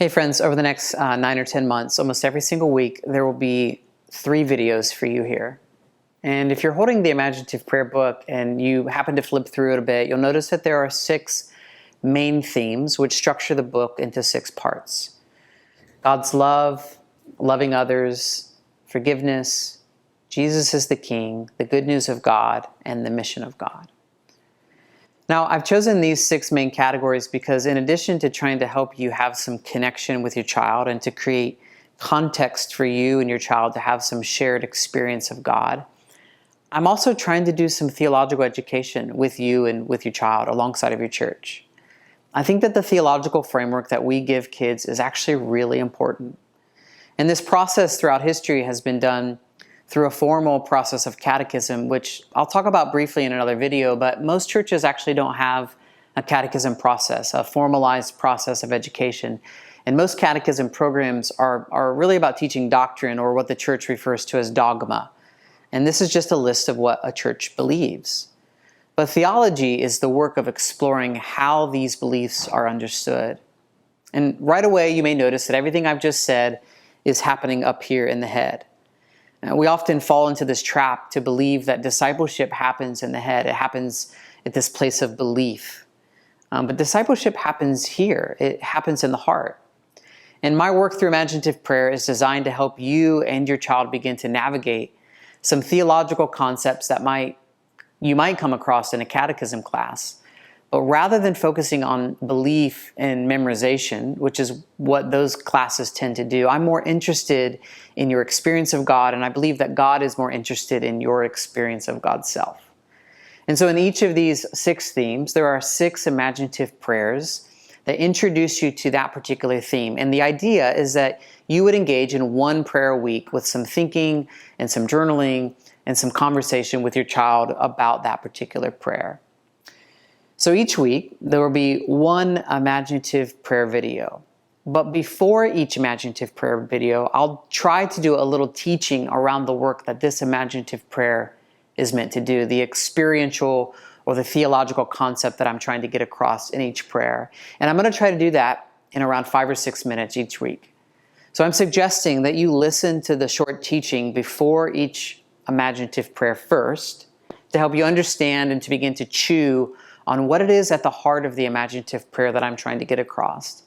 Hey friends, over the next 9 or 10 months, almost every single week, there will be 3 videos for you here. And if you're holding the Imaginative Prayer book and you happen to flip through it a bit, you'll notice that there are 6 main themes which structure the book into 6 parts. God's love, loving others, forgiveness, Jesus is the King, the good news of God, and the mission of God. Now, I've chosen these 6 main categories because in addition to trying to help you have some connection with your child and to create context for you and your child to have some shared experience of God, I'm also trying to do some theological education with you and with your child alongside of your church. I think that the theological framework that we give kids is actually really important. And this process throughout history has been done through a formal process of catechism, which I'll talk about briefly in another video, but most churches actually don't have a catechism process, a formalized process of education. And most catechism programs are really about teaching doctrine, or what the church refers to as dogma. And this is just a list of what a church believes. But theology is the work of exploring how these beliefs are understood. And right away, you may notice that everything I've just said is happening up here in the head. We often fall into this trap to believe that discipleship happens in the head. It happens at this place of belief. But discipleship happens here. It happens in the heart. And my work through Imaginative Prayer is designed to help you and your child begin to navigate some theological concepts that you might come across in a catechism class. But rather than focusing on belief and memorization, which is what those classes tend to do, I'm more interested in your experience of God, and I believe that God is more interested in your experience of God's self. And so in each of these 6 themes, there are 6 imaginative prayers that introduce you to that particular theme. And the idea is that you would engage in 1 prayer a week with some thinking and some journaling and some conversation with your child about that particular prayer. So each week, there will be 1 imaginative prayer video. But before each imaginative prayer video, I'll try to do a little teaching around the work that this imaginative prayer is meant to do, the experiential or the theological concept that I'm trying to get across in each prayer. And I'm going to try to do that in around 5 or 6 minutes each week. So I'm suggesting that you listen to the short teaching before each imaginative prayer first to help you understand and to begin to chew on what it is at the heart of the imaginative prayer that I'm trying to get across.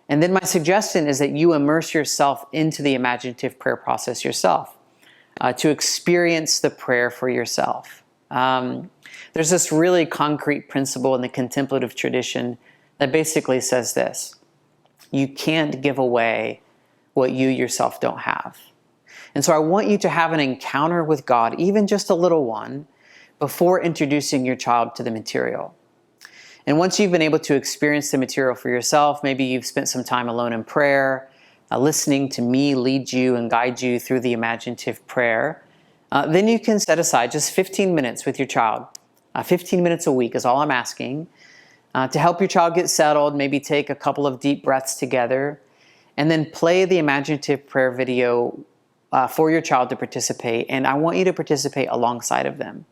And then my suggestion is that you immerse yourself into the imaginative prayer process yourself, to experience the prayer for yourself. There's this really concrete principle in the contemplative tradition that basically says this: you can't give away what you yourself don't have. And so I want you to have an encounter with God, even just a little one, before introducing your child to the material. And once you've been able to experience the material for yourself, maybe you've spent some time alone in prayer, listening to me lead you and guide you through the imaginative prayer, then you can set aside just 15 minutes with your child. 15 minutes a week is all I'm asking, to help your child get settled, maybe take a couple of deep breaths together, and then play the imaginative prayer video for your child to participate. And I want you to participate alongside of them.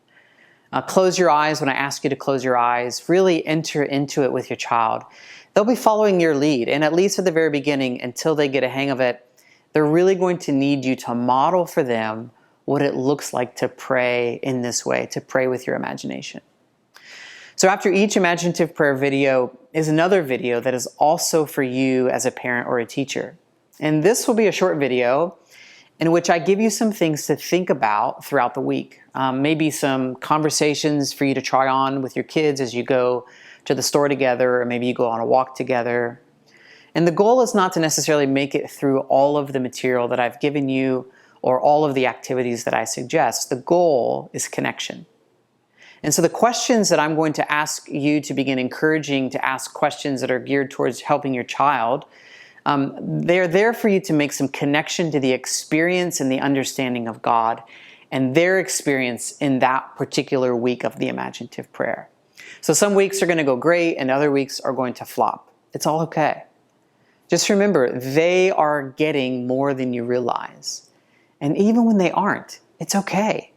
Close your eyes when I ask you to close your eyes. Really enter into it with your child. They'll be following your lead, and at least at the very beginning, until they get a hang of it, they're really going to need you to model for them what it looks like to pray in this way, to pray with your imagination. So after each imaginative prayer video is another video that is also for you as a parent or a teacher. And this will be a short video in which I give you some things to think about throughout the week. Maybe some conversations for you to try on with your kids as you go to the store together, or maybe you go on a walk together. And the goal is not to necessarily make it through all of the material that I've given you or all of the activities that I suggest. The goal is connection. And so the questions that I'm going to ask you to begin encouraging to ask questions that are geared towards helping your child, they're there for you to make some connection to the experience and the understanding of God and their experience in that particular week of the imaginative prayer. So some weeks are going to go great and other weeks are going to flop. It's all okay. Just remember, they are getting more than you realize. And even when they aren't, it's okay.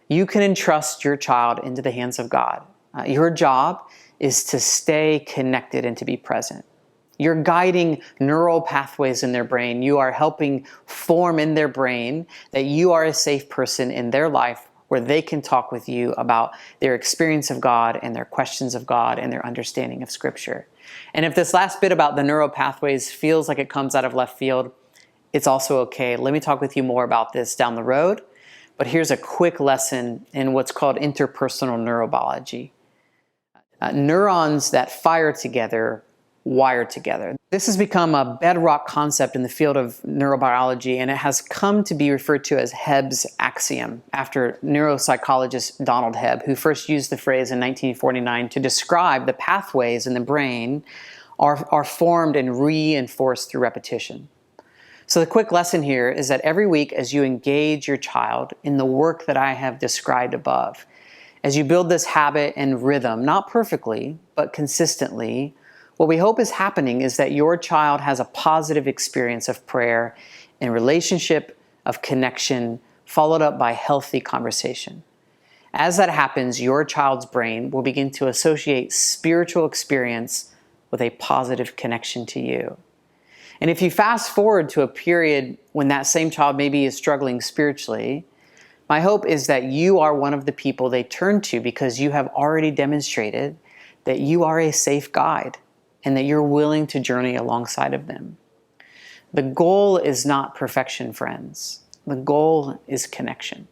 You can entrust your child into the hands of God. Your job is to stay connected and to be present. You're guiding neural pathways in their brain. You are helping form in their brain that you are a safe person in their life where they can talk with you about their experience of God and their questions of God and their understanding of Scripture. And if this last bit about the neural pathways feels like it comes out of left field, it's also okay. Let me talk with you more about this down the road. But here's a quick lesson in what's called interpersonal neurobiology. Neurons that fire together wire together. This has become a bedrock concept in the field of neurobiology, and it has come to be referred to as Hebb's axiom, after neuropsychologist Donald Hebb, who first used the phrase in 1949 to describe the pathways in the brain are formed and reinforced through repetition. So the quick lesson here is that every week as you engage your child in the work that I have described above, as you build this habit and rhythm, not perfectly, but consistently, what we hope is happening is that your child has a positive experience of prayer and relationship, of connection, followed up by healthy conversation. As that happens, your child's brain will begin to associate spiritual experience with a positive connection to you. And if you fast forward to a period when that same child maybe is struggling spiritually, my hope is that you are one of the people they turn to because you have already demonstrated that you are a safe guide and that you're willing to journey alongside of them. The goal is not perfection, friends. The goal is connection.